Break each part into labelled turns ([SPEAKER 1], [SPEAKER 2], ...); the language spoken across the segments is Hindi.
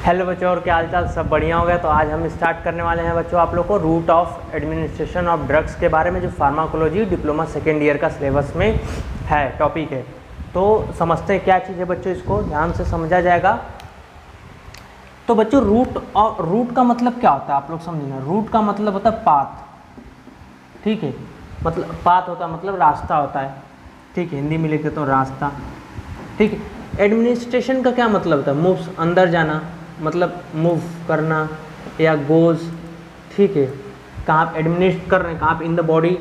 [SPEAKER 1] हेलो बच्चों, और क्या हाल चाल, सब बढ़िया हो गया। तो आज हम स्टार्ट करने वाले हैं बच्चों आप लोग को route of administration of drugs के बारे में, जो फार्माकोलॉजी डिप्लोमा सेकेंड ईयर का सिलेबस में है, टॉपिक है। तो समझते हैं क्या चीज़ है बच्चों, इसको ध्यान से समझा जाएगा। तो बच्चों रूट का मतलब क्या होता है आप लोग समझना। रूट का मतलब होता है पाथ, ठीक है। मतलब पाथ होता है मतलब रास्ता होता है, ठीक है। हिंदी में लिखते तो रास्ता, ठीक है। एडमिनिस्ट्रेशन का क्या मतलब होता है? मूव्स, अंदर जाना, मतलब मूव करना, या गोज, ठीक है। कहाँ आप एडमिनिस्ट्रेट कर रहे हैं, कहाँ आप इन द बॉडी,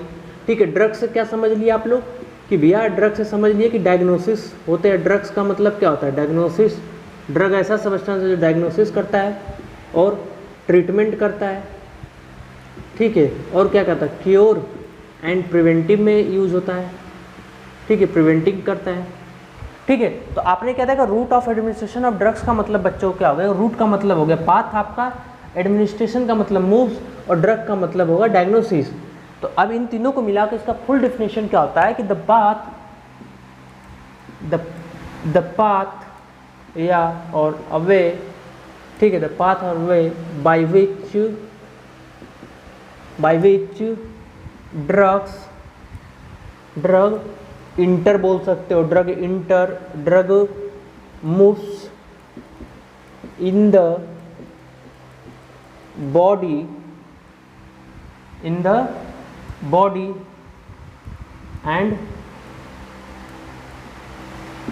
[SPEAKER 1] ठीक है। ड्रग्स से क्या समझ लिया आप लोग कि भैया ड्रग्स से समझ लिए कि डायग्नोसिस होते हैं। ड्रग्स का मतलब क्या होता है? डायग्नोसिस। ड्रग ऐसा सब्सटेंस है जो डायग्नोसिस करता है और ट्रीटमेंट करता है, ठीक है। और क्या करता है? क्योर एंड प्रिवेंटिव में यूज होता है, ठीक है। प्रिवेंटिंग करता है, ठीक है। तो आपने क्या देखा, route of administration of drugs का मतलब बच्चों क्या हो गया? रूट का मतलब हो गया पाथ आपका, एडमिनिस्ट्रेशन का मतलब मूव्स, और ड्रग का मतलब होगा डायग्नोसिस। तो अब इन तीनों को मिलाकर इसका फुल डेफिनेशन क्या होता है कि द पाथ या और अ वे, ठीक है, द पाथ और वे बाय विच ड्रग इंटर बोल सकते हो, drug moves in the body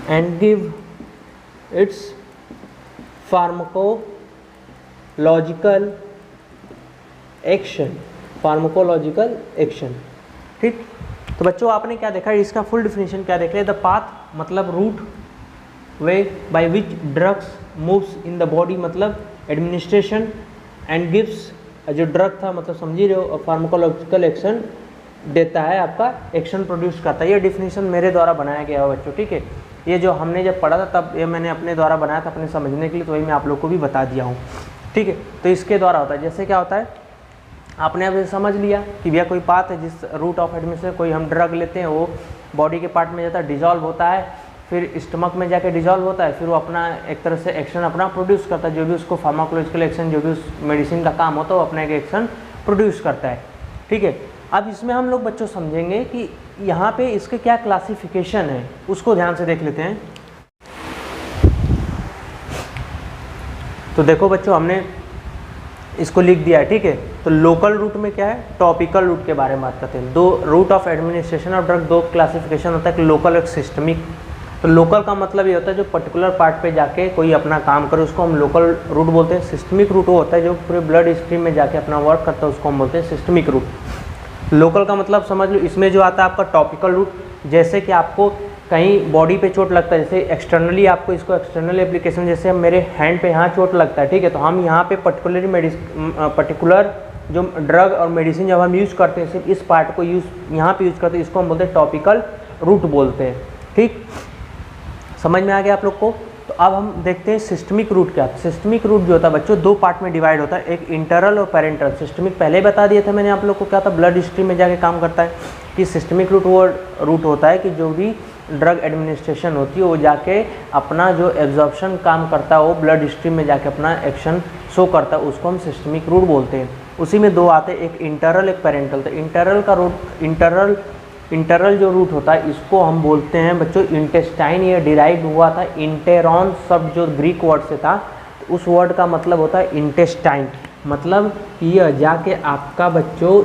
[SPEAKER 1] and give its pharmacological action, ठीक। तो बच्चों आपने क्या देखा, इसका फुल डिफिनेशन क्या देख रहे हैं? द पाथ मतलब route, way by which drugs moves in the body मतलब एडमिनिस्ट्रेशन, एंड गिव्स, जो ड्रग था मतलब समझ रहे हो, फार्माकोलॉजिकल एक्शन देता है, आपका एक्शन प्रोड्यूस करता है। ये डिफिनेशन मेरे द्वारा बनाया गया है बच्चों, ठीक है। ये जो हमने जब पढ़ा था तब ये मैंने अपने द्वारा बनाया था अपने समझने के लिए, तो वही मैं आप लोग को भी बता दिया हूँ, ठीक है। तो इसके द्वारा होता है, जैसे क्या होता है, आपने अब समझ लिया कि भैया कोई पाथ है जिस रूट ऑफ एडमिनिस्ट्रेशन, कोई हम ड्रग लेते हैं, वो बॉडी के पार्ट में जाता है, डिजॉल्व होता है, फिर स्टमक में जाके डिजॉल्व होता है, फिर वो अपना एक तरह से एक्शन अपना प्रोड्यूस करता है। जो भी उसको फार्माकोलॉजिकल एक्शन, जो भी उस मेडिसिन का काम होता है, वो अपना एक एक्शन प्रोड्यूस करता है, ठीक है। अब इसमें हम लोग बच्चों समझेंगे कि यहाँ पे इसके क्या क्लासिफिकेशन है, उसको ध्यान से देख लेते हैं। तो देखो बच्चों, हमने इसको लिख दिया है, ठीक है। तो लोकल रूट में क्या है, टॉपिकल रूट के बारे में बात करते हैं। दो route of administration of drug, दो क्लासिफिकेशन होता है, एक लोकल एक सिस्टमिक। तो लोकल का मतलब ये होता है जो पर्टिकुलर पार्ट पे जाके कोई अपना काम करे, उसको हम लोकल रूट बोलते हैं। सिस्टमिक रूट वो होता है जो पूरे ब्लड स्ट्रीम में जाके अपना वर्क करता है, उसको हम बोलते हैं सिस्टमिक रूट। लोकल का मतलब समझ लो, इसमें जो आता है आपका टॉपिकल रूट, जैसे कि आपको कहीं बॉडी पे चोट लगता है, जैसे एक्सटर्नली आपको इसको एक्सटर्नल एप्लीकेशन, जैसे मेरे हैंड पे यहाँ चोट लगता है, ठीक है। तो हम यहाँ पे पर्टिकुलर जो ड्रग और मेडिसिन जब हम यूज़ करते हैं, सिर्फ इस पार्ट को यहाँ पे यूज़ करते हैं, इसको हम बोलते हैं टॉपिकल रूट बोलते हैं, ठीक। समझ में आ गया आप लोग को? तो अब हम देखते हैं सिस्टमिक रूट क्या है। सिस्टमिक रूट जो होता है बच्चों, दो पार्ट में डिवाइड होता है, एक इंटरल और पेरेंटल। सिस्टमिक पहले बता दिए थे मैंने आप लोग को, क्या था, ब्लड स्ट्रीम में जाके काम करता है। कि सिस्टमिक रूट वो रूट होता है कि जो भी ड्रग एडमिनिस्ट्रेशन होती है वो जाके अपना जो एब्जॉर्प्शन काम करता है, वो ब्लड स्ट्रीम में जाके अपना एक्शन शो करता है, उसको हम सिस्टमिक रूट बोलते हैं। उसी में दो आते हैं, एक इंटरल एक पेरेंटल। तो इंटरल का रूट, इंटरल जो रूट होता है, इसको हम बोलते हैं बच्चों इंटेस्टाइन। ये डिराइव हुआ था इंटेरॉन शब्द जो ग्रीक वर्ड से था, तो उस वर्ड का मतलब होता है इंटेस्टाइन। मतलब यह जाके आपका बच्चों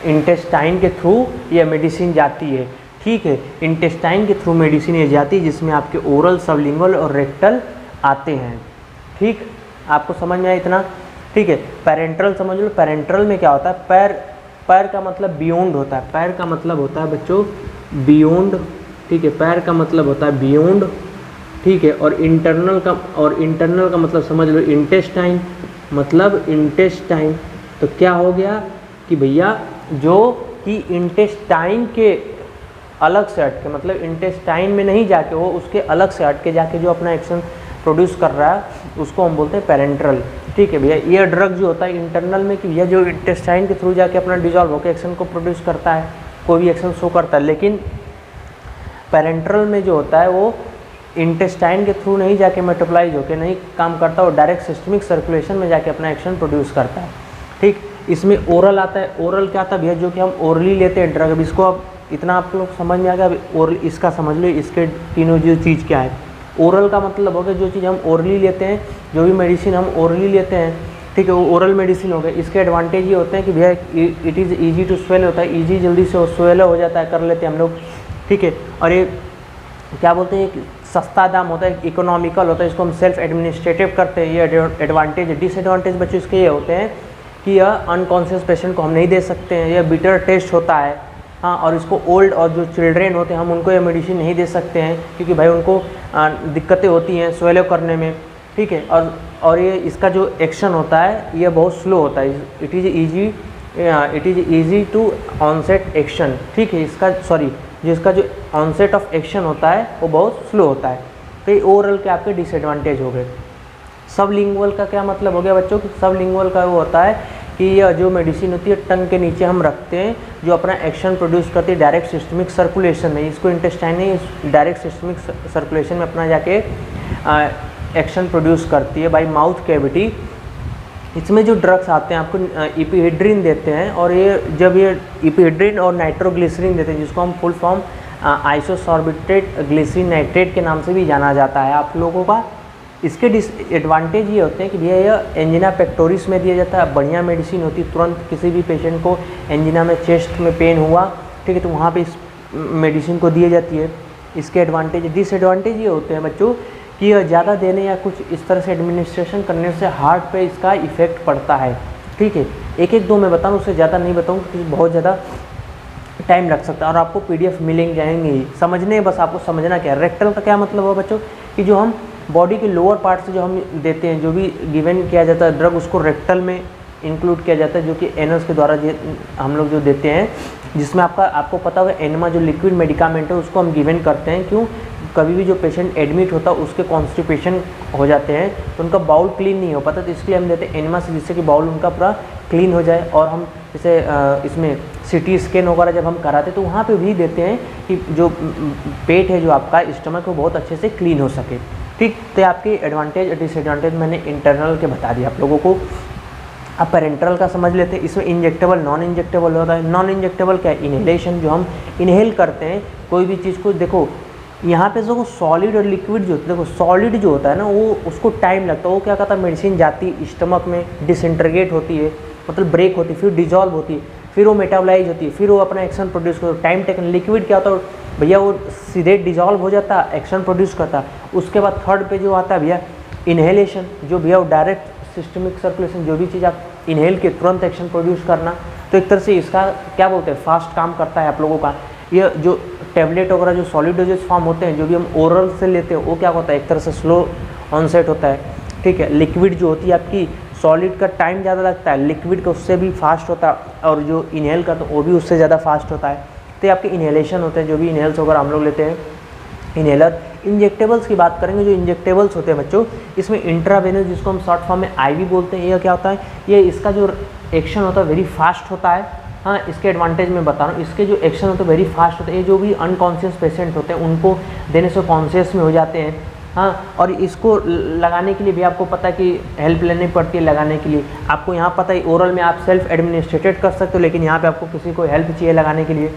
[SPEAKER 1] इंटेस्टाइन के थ्रू ये मेडिसिन जाती है, ठीक है। इंटेस्टाइन के थ्रू मेडिसिन ये जाती है, जिसमें आपके ओरल, सबलिंगुअल और रेक्टल आते हैं, ठीक। आपको समझ में आया इतना, ठीक है। पेरेंट्रल समझ लो, पेरेंट्रल में क्या होता है, पैर का मतलब बियॉन्ड होता है। पैर का मतलब होता है बच्चों बियॉन्ड, ठीक है। पैर का मतलब होता है बियॉन्ड, ठीक है। और इंटरनल का मतलब समझ लो इंटेस्टाइन, मतलब इंटेस्टाइन। तो क्या हो गया कि भैया जो कि इंटेस्टाइन के अलग से हट के, मतलब इंटेस्टाइन में नहीं जाके, वो उसके अलग से हट के जाके जो अपना एक्शन प्रोड्यूस कर रहा है, उसको हम बोलते हैं पेरेंट्रल, ठीक है भैया। ये ड्रग जो होता है इंटरनल में, कि भैया जो इंटेस्टाइन के थ्रू जाके अपना डिजॉल्व होकर एक्शन को प्रोड्यूस करता है, कोई भी एक्शन शो करता है। लेकिन पेरेंट्रल में जो होता है वो इंटेस्टाइन के थ्रू नहीं जाके मेटाबोलाइज होकर नहीं काम करता, वो डायरेक्ट सिस्टमिक सर्कुलेशन में जाके अपना एक्शन प्रोड्यूस करता है। ठीक, इसमें ओरल आता है। ओरल क्या आता है भैया, जो कि हम ओरली लेते हैं ड्रग। अब इसको अब इतना आप लोग समझ में आ गया। अब ओरल इसका समझ लो, इसके तीनों जो चीज़ क्या है। ओरल का मतलब हो गया जो चीज़ हम ओरली लेते हैं, जो भी मेडिसिन हम ओरली लेते हैं, ठीक है, वो ओरल मेडिसिन हो गए। इसके एडवांटेज ये होते हैं कि भैया it is easy to swallow होता है, ईजी जल्दी से स्वेल हो जाता है, कर लेते हैं हम लोग, ठीक है। और ये क्या बोलते हैं, एक सस्ता दाम होता है, इकोनॉमिकल होता है, इसको हम सेल्फ एडमिनिस्ट्रेटिव करते हैं, ये एडवांटेज। डिसएडवांटेज बच्चों इसके ये होते हैं कि यह अनकॉन्शियस पेशेंट को हम नहीं दे सकते हैं, यह बिटर टेस्ट होता है, हाँ। और इसको ओल्ड और जो चिल्ड्रेन होते हैं हम उनको ये मेडिसिन नहीं दे सकते हैं, क्योंकि भाई उनको दिक्कतें होती हैं स्वेलो करने में, ठीक है। और ये इसका जो एक्शन होता है ये बहुत स्लो होता है। It is easy to onset action, ठीक है। इसका जिसका जो ऑनसेट ऑफ एक्शन होता है वो बहुत स्लो होता है। तो ये ओरल के आपके डिसएडवांटेज हो गए। सबलिंगुअल का क्या मतलब हो गया बच्चों कि सबलिंगुअल का वो होता है कि यह जो मेडिसिन होती है टंग के नीचे हम रखते हैं, जो अपना एक्शन प्रोड्यूस करती है डायरेक्ट सिस्टमिक सर्कुलेशन में। इसको इंटेस्टाइन नहीं, डायरेक्ट सिस्टमिक सर्कुलेशन में अपना जाके एक्शन प्रोड्यूस करती है बाय माउथ कैविटी। इसमें जो ड्रग्स आते हैं आपको इपिहेड्रिन देते हैं, और ये जब ये इपिहेड्रिन और नाइट्रोग्लिसरीन देते हैं, जिसको हम फुल फॉर्म आइसोसॉर्बिटेट ग्लिसरीन नाइट्रेट के नाम से भी जाना जाता है आप लोगों का। इसके डिसएडवांटेज ये होते हैं कि भैया यह एंजिना पेक्टोरिस में दिया जाता है, बढ़िया मेडिसिन होती है। तुरंत किसी भी पेशेंट को एंजिना में, चेस्ट में पेन हुआ, ठीक है, तो वहाँ पे इस मेडिसिन को दी जाती है। इसके एडवांटेज। डिसएडवांटेज ये होते हैं बच्चों कि यह ज़्यादा देने या कुछ इस तरह से एडमिनिस्ट्रेशन करने से हार्ट पे इसका इफ़ेक्ट पड़ता है, ठीक है। एक दो मैं बताऊँ, उससे ज़्यादा नहीं बताऊँ क्योंकि बहुत ज़्यादा टाइम लग सकता है। और आपको PDF मिलेंगे जाएंगे ही, समझने बस आपको समझना क्या है। रेक्टल का क्या मतलब हो बच्चों कि जो हम बॉडी के लोअर पार्ट से जो हम देते हैं, जो भी गिवन किया जाता है ड्रग, उसको रेक्टल में इंक्लूड किया जाता है, जो कि एनस के द्वारा हम लोग जो देते हैं, जिसमें आपको पता होगा एनमा जो लिक्विड मेडिकामेंट है उसको हम गिवन करते हैं। क्यों? कभी भी जो पेशेंट एडमिट होता है उसके कॉन्स्टिपेशन हो जाते हैं तो उनका बाउल क्लीन नहीं हो पाता, तो इसलिए हम देते हैं एनमा से, जिससे कि बाउल उनका पूरा क्लीन हो जाए। और हम जैसे इसमें CT स्कैन वगैरह जब हम कराते तो वहाँ पे भी देते हैं कि जो पेट है, जो आपका स्टमक, वो बहुत अच्छे से क्लीन हो सके, ठीक। तो आपके एडवांटेज और डिसएडवांटेज मैंने इंटरनल के बता दिया आप लोगों को। अब पेरेंटल का समझ लेते हैं। इसमें इंजेक्टेबल, नॉन इंजेक्टेबल होता है। नॉन इंजेक्टेबल क्या है? इनहेलेशन, जो हम इनहेल करते हैं कोई भी चीज़ को। देखो यहाँ पे जो सॉलिड और लिक्विड जो होता है, देखो सॉलिड जो होता है ना, वो उसको टाइम लगता है। वो क्या कहता है, मेडिसिन जाती है स्टमक में, डिसइंटीग्रेट होती है, मतलब ब्रेक होती है, फिर डिजॉल्व होती है, फिर वो मेटाबोलाइज होती है, फिर वो अपना एक्शन प्रोड्यूस करता है, टाइम टेकन। लिक्विड क्या होता है भैया, वो सीधे डिजॉल्व हो जाता है, एक्शन प्रोड्यूस करता है। उसके बाद थर्ड पे जो आता है भैया इनहेलेशन, जो भैया वो डायरेक्ट सिस्टमिक सर्कुलेशन, जो भी चीज़ आप इनहेल के तुरंत एक्शन प्रोड्यूस करना। तो एक तरह से इसका क्या बोलते हैं, फास्ट काम करता है आप लोगों का। ये जो टैबलेट वगैरह जो सॉलिड डोजेस फॉर्म होते हैं, जो भी हम ओरल से लेते हैं, वो क्या होता है, एक तरह से स्लो ऑनसेट होता है, ठीक है। लिक्विड जो होती है आपकी, सॉलिड का टाइम ज़्यादा लगता है, लिक्विड का उससे भी फास्ट होता है, और जो इनहेल का तो वो भी उससे ज़्यादा फास्ट होता है। तो ये आपके इनहेलेशन होते हैं, जो भी इनहेल्स वगैरह हम लोग लेते हैं, इनहेलर। इंजेक्टेबल्स की बात करेंगे, जो इंजेक्टेबल्स होते हैं बच्चों, इसमें इंट्रावेनस, जिसको हम शॉर्ट फॉर्म में IV बोलते हैं, ये क्या होता है, ये इसका जो एक्शन होता है वेरी फास्ट होता है। हाँ, इसके एडवांटेज मैं बता रहा हूँ, इसके जो एक्शन होते हैं वेरी फास्ट होते हैं। ये जो भी अनकॉन्शियस पेशेंट होते हैं उनको देने से कॉन्शियस में हो जाते हैं। हाँ, और इसको लगाने के लिए भी आपको पता है कि हेल्प लेनी पड़ती है लगाने के लिए। आपको यहाँ पता है ओरल में आप सेल्फ एडमिनिस्ट्रेटेड कर सकते हो, लेकिन यहाँ पे आपको किसी को हेल्प चाहिए लगाने के लिए,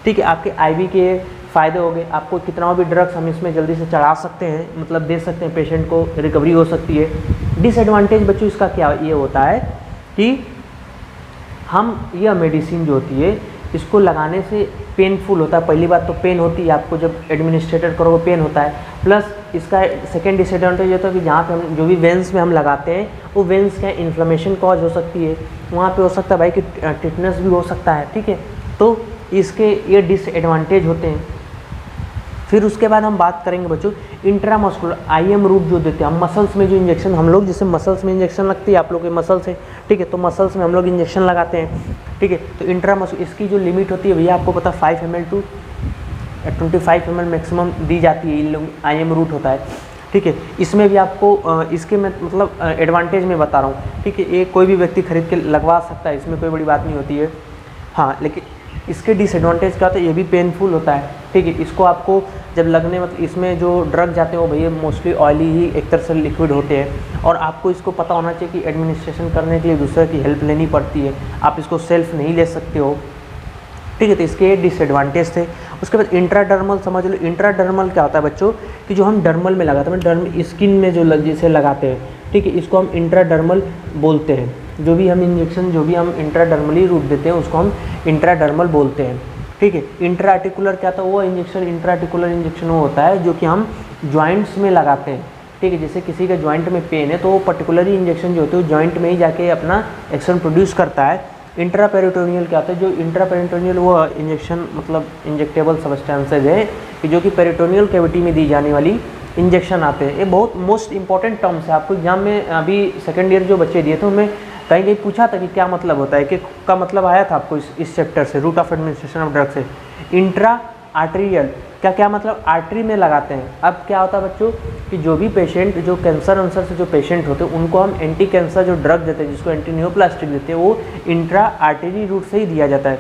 [SPEAKER 1] ठीक है। आपके IV के फ़ायदे हो गए, आपको कितना भी ड्रग्स हम इसमें जल्दी से चढ़ा सकते हैं, मतलब दे सकते हैं, पेशेंट को रिकवरी हो सकती है। डिसएडवांटेज बच्चों इसका क्या ये होता है कि हम यह मेडिसिन जो होती है इसको लगाने से पेनफुल होता है। पहली बात तो पेन होती है, आपको जब एडमिनिस्ट्रेटेड करोगे पेन होता है। प्लस इसका सेकेंड डिसएडवांटेज होता है कि जहाँ पे हम जो भी वेंस में हम लगाते हैं, वो वेंस क्या इन्फ्लेमेशन कॉज हो सकती है, वहाँ पे हो सकता है भाई कि टिटनेस भी हो सकता है, ठीक है। तो इसके ये डिसएडवांटेज होते हैं। फिर उसके बाद हम बात करेंगे बच्चों इंट्रामस्कुलर IM रूट जो देते हैं हम मसल्स में, जो इंजेक्शन हम लोग, जैसे मसल्स में इंजेक्शन लगती है आप लोग के मसल्स है, ठीक है, तो मसल्स में हम लोग इंजेक्शन लगाते हैं, ठीक है। तो इंट्रामस्कुलर इसकी जो लिमिट होती है भैया आपको पता 5 ml टू 25 ml मैक्सिमम दी जाती है, इन लोग IM रूट होता है, ठीक है। इसमें भी आपको इसके में मतलब एडवांटेज में बता रहा हूँ, ठीक है। ये कोई भी व्यक्ति खरीद के लगवा सकता है, इसमें कोई बड़ी बात नहीं होती है। हाँ, लेकिन इसके डिसएडवांटेज क्या होता है, ये भी पेनफुल होता है। ठीक है। इसको आपको जब लगने मतलब इसमें जो ड्रग जाते हैं वो भैया मोस्टली ऑयली ही एक तरह से लिक्विड होते हैं, और आपको इसको पता होना चाहिए कि एडमिनिस्ट्रेशन करने के लिए दूसरे की हेल्प लेनी पड़ती है, आप इसको सेल्फ नहीं ले सकते हो, ठीक है। तो इसके डिसएडवांटेज थे। उसके बाद इंट्राडर्मल समझ लो। इंट्राडर्मल क्या होता है बच्चों कि जो हम डर्मल में लगाते हैं, डर्म स्किन में जो जिसे लगाते हैं, ठीक है, इसको हम इंट्राडर्मल बोलते हैं। जो भी हम इंजेक्शन जो भी हम इंट्राडर्मली रूट देते हैं उसको हम इंट्राडर्मल बोलते हैं, ठीक है। इंट्राआर्टिकुलर क्या था, वो इंजेक्शन इंट्राआर्टिकुलर इंजेक्शन वो होता है जो कि हम जॉइंट्स में लगाते हैं, ठीक है। जैसे किसी का जॉइंट में पेन है तो वो पर्टिकुलरली इंजेक्शन जो होते हैं वो जॉइंट में ही जाके अपना एक्शन प्रोड्यूस करता है। इंट्रापेरिटोनियल क्या होता है, जो इंट्रापेरिटोनियल वो इंजेक्शन मतलब इंजेक्टेबल सब्सटेंसेज है कि जो कि पेरिटोनियल कैविटी में दी जाने वाली इंजेक्शन आते हैं। ये बहुत मोस्ट इंपॉर्टेंट टर्म्स है, आपको एग्जाम में अभी सेकेंड ईयर जो बच्चे दिए थे उनमें कहीं कहीं पूछा था कि क्या मतलब होता है, कि का मतलब आया था आपको इस चैप्टर से, route of administration of drug से। इंट्रा आर्टेरियल क्या मतलब आर्टरी में लगाते हैं। अब क्या होता है बच्चों कि जो भी पेशेंट जो कैंसर आंसर से जो पेशेंट होते हैं उनको हम एंटी कैंसर जो ड्रग देते हैं जिसको एंटी नियोप्लास्टिक देते हैं वो इंट्रा आर्टरी रूट से ही दिया जाता है।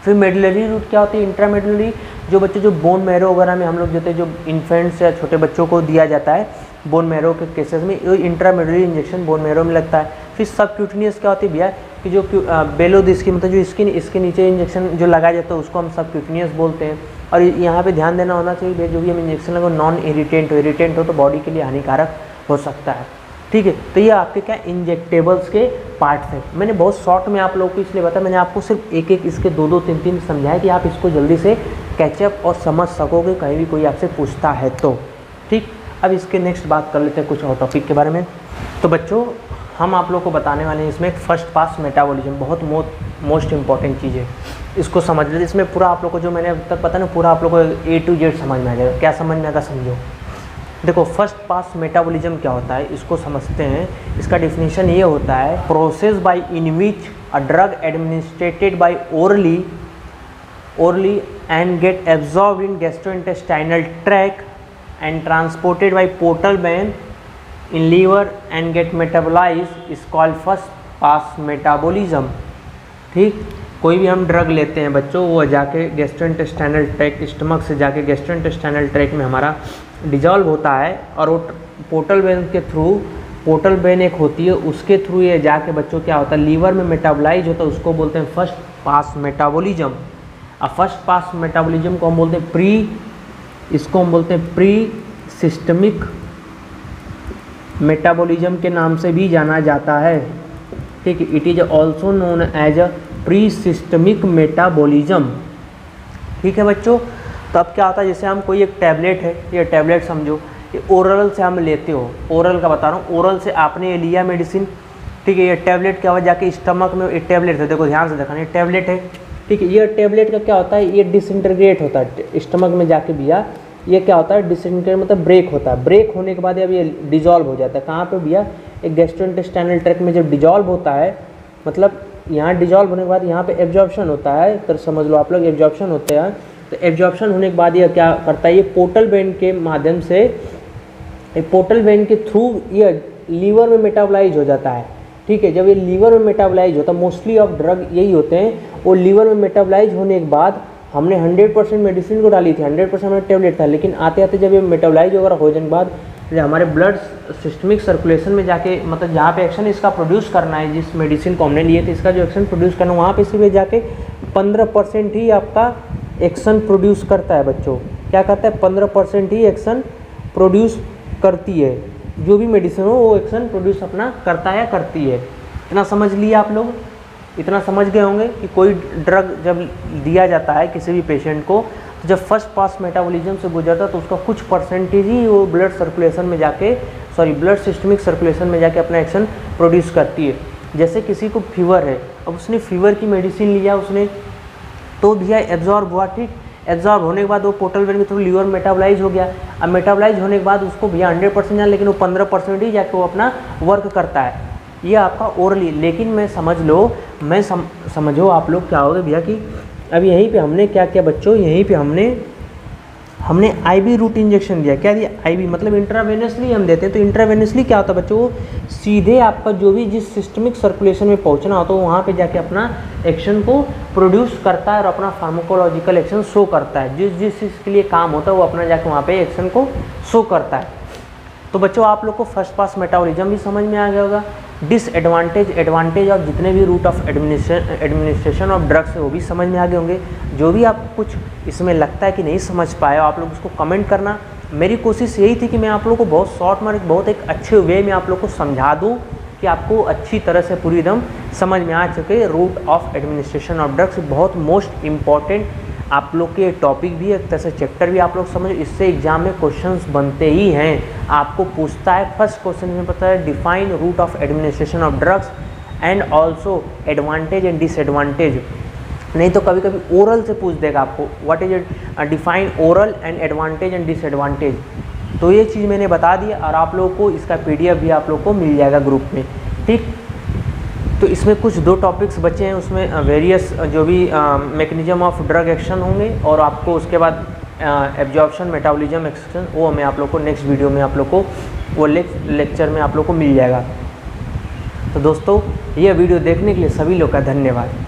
[SPEAKER 1] फिर मेडुलरी रूट क्या होती है, इंट्रा मेडुलरी जो बच्चे जो बोन मैरो वगैरह में हम लोग देते हैं, जो इन्फेंट्स या छोटे बच्चों को दिया जाता है बोन मैरो के केसेस में, ये intra medullary injection bone marrow में लगता है। फिर सबक्यूटेनियस क्या होती है भैया कि जो बेलो द स्किन मतलब जो स्किन इसके नीचे इंजेक्शन जो लगाया जाता है उसको हम सबक्यूटेनियस बोलते हैं। और यहाँ पे ध्यान देना होना चाहिए भैया जो भी हम इंजेक्शन लगाओ नॉन इरिटेंट हो, इरिटेंट हो तो बॉडी के लिए हानिकारक हो सकता है, ठीक है। तो ये आपके क्या इंजेक्टेबल्स के पार्ट थे। मैंने बहुत शॉर्ट में आप लोगों को इसलिए बताया, मैंने आपको सिर्फ एक एक इसके दो तीन तीन समझाया कि आप इसको जल्दी से कैचअप और समझ सकोगे कहीं भी कोई आपसे पूछता है तो, ठीक। अब इसके नेक्स्ट बात कर लेते हैं कुछ और टॉपिक के बारे में। तो बच्चों हम आप लोग को बताने वाले हैं इसमें फर्स्ट पास मेटाबॉलिज्म, बहुत मोस्ट इंपॉर्टेंट चीज़ है, इसको समझ लेते। इसमें पूरा आप लोग को जो मैंने अब तक पता ना पूरा आप लोग को A to Z समझ में आ जाएगा। क्या समझ में आएगा समझो। देखो फर्स्ट पास मेटाबॉलिज्म क्या होता है इसको समझते हैं। इसका डिफिनीशन ये होता है process by in which a drug administrated by orally and get absorbed in gastrointestinal tract and transported by portal vein in liver and get metabolized is called first pass metabolism, ठीक। कोई भी हम ड्रग लेते हैं बच्चों वो जाके गैस्ट्रोइंटेस्टाइनल ट्रैक्ट स्टमक से जाके गैस्ट्रोइंटेस्टाइनल ट्रैक्ट में हमारा डिजॉल्व होता है और वो पोर्टल वेन के थ्रू, पोर्टल वेन एक होती है उसके थ्रू ये जाके बच्चों क्या होता है लीवर में मेटाबोलाइज होता है, उसको बोलते हैं फर्स्ट पास मेटाबॉलिज्म। अब फर्स्ट पास मेटाबॉलिज्म को हम बोलते हैं इसको हम बोलते हैं प्री सिस्टमिक मेटाबॉलिज्म के नाम से भी जाना जाता है, ठीक है। It is also known as a pre systemic metabolism, ठीक है बच्चों। तो अब क्या होता है जैसे हम कोई एक टैबलेट है, ये टैबलेट समझो ये ओरल से हम लेते हो, ओरल का बता रहा हूँ, ओरल से आपने ये लिया मेडिसिन, ठीक है। ये टैबलेट क्या हुआ जाके स्टमक में एक टैबलेट है, देखो ध्यान से देखना ये टैबलेट है, ठीक है। ये टैबलेट का क्या होता है ये डिसइंटीग्रेट होता है स्टमक में जाके भैया, ये क्या होता है डिसइंटीग्रेट मतलब ब्रेक होता है। ब्रेक होने के बाद अब ये डिजॉल्व हो जाता है कहाँ पे भैया, एक गैस्ट्रोइंटेस्टाइनल ट्रैक्ट में जब डिजॉल्व होता है मतलब यहाँ डिजॉल्व होने के बाद यहाँ पे एब्जॉर्प्शन होता है, तो समझ लो आप लोग एब्जॉर्प्शन होते हैं। तो एब्जॉर्प्शन होने के बाद ये क्या करता है ये पोर्टल वेन के माध्यम से, पोर्टल वेन के थ्रू ये लीवर में मेटाबोलाइज हो जाता है, ठीक है। जब ये लीवर में मेटाबोलाइज होता है मोस्टली ऑफ ड्रग यही होते हैं, वो लीवर में मेटाबोलाइज होने के बाद हमने 100% मेडिसिन को डाली थी, 100% हमारा टैबलेट था, लेकिन आते आते जब ये मेटाबोलाइज वगैरह हो जाने के बाद हमारे ब्लड सिस्टमिक सर्कुलेशन में जाके मतलब जहाँ पे एक्शन इसका प्रोड्यूस करना है, जिस मेडिसिन को हमने लिए थे इसका जो एक्शन प्रोड्यूस करना है वहाँ पे सिर्फ जाके 15% ही आपका एक्शन प्रोड्यूस करता है बच्चों। क्या करता है 15% ही एक्शन प्रोड्यूस करती है, जो भी मेडिसिन हो वो एक्शन प्रोड्यूस अपना करता है या करती है। इतना समझ लिया आप लोग, इतना समझ गए होंगे कि कोई ड्रग जब दिया जाता है किसी भी पेशेंट को तो जब फर्स्ट पास मेटाबॉलिज्म से गुजरता है तो उसका कुछ परसेंटेज ही वो ब्लड सर्कुलेशन में जाके ब्लड सिस्टमिक सर्कुलेशन में जाके अपना एक्शन प्रोड्यूस करती है। जैसे किसी को फीवर है, अब उसने फीवर की मेडिसिन लिया उसने तो भैया एब्जॉर्ब हुआ, ठीक। एब्जॉर्ब होने के बाद वो पोर्टल वेन के थ्रू लीवर मेटाबोलाइज हो गया। अब मेटाबोलाइज होने के बाद उसको भैया 100% जान, लेकिन वो 15% ही जाके वो अपना वर्क करता है। ये आपका ओरली, लेकिन मैं समझ लो मैं समझो आप लोग क्या होगा भैया कि अब यहीं पे हमने क्या किया बच्चों, यहीं पे हमने आईवी रूट इंजेक्शन दिया। क्या दिया? आईवी मतलब इंट्रावेनसली हम देते हैं। तो इंट्रावेनसली क्या होता है बच्चों, सीधे आपका जो भी जिस सिस्टमिक सर्कुलेशन में पहुंचना होता है वहाँ पे जाके अपना एक्शन को प्रोड्यूस करता है और अपना फार्माकोलॉजिकल एक्शन शो करता है। जिस जिस चीज़ के लिए काम होता है वो अपना जाके वहाँ पे एक्शन को शो करता है। तो बच्चों आप लोग को फर्स्ट पास मेटाबॉलिज्म भी समझ में आ गया होगा। डिसएडवांटेज एडवांटेज ऑफ जितने भी route of administration of drugs है वो भी समझ में आ गए होंगे। जो भी आपको कुछ इसमें लगता है कि नहीं समझ पाए आप लोग उसको कमेंट करना। मेरी कोशिश यही थी कि मैं आप लोग को बहुत शॉर्ट में बहुत एक अच्छे वे में आप लोग को समझा दूँ कि आपको अच्छी तरह से पूरी एकदम समझ में आ चुके। Route of administration of drugs बहुत मोस्ट इम्पॉर्टेंट आप लोग के टॉपिक भी एक तरह से चैप्टर भी आप लोग समझ। इससे एग्जाम में क्वेश्चंस बनते ही हैं। आपको पूछता है फर्स्ट क्वेश्चन में पता है define route of administration of drugs and also advantage and disadvantage. नहीं तो कभी कभी ओरल से पूछ देगा आपको what is define oral and advantage and disadvantage. तो ये चीज़ मैंने बता दिया और आप लोगों को इसका PDF भी आप लोग को मिल जाएगा ग्रुप में, ठीक। तो इसमें कुछ 2 टॉपिक्स बचे हैं, उसमें वेरियस जो भी मैकेनिज्म ऑफ ड्रग एक्शन होंगे और आपको उसके बाद एब्जॉर्प्शन मेटाबॉलिज्म एक्शन, वो मैं आप लोग को नेक्स्ट वीडियो में आप लोग को वो लेक्चर में आप लोग को मिल जाएगा। तो दोस्तों ये वीडियो देखने के लिए सभी लोग का धन्यवाद।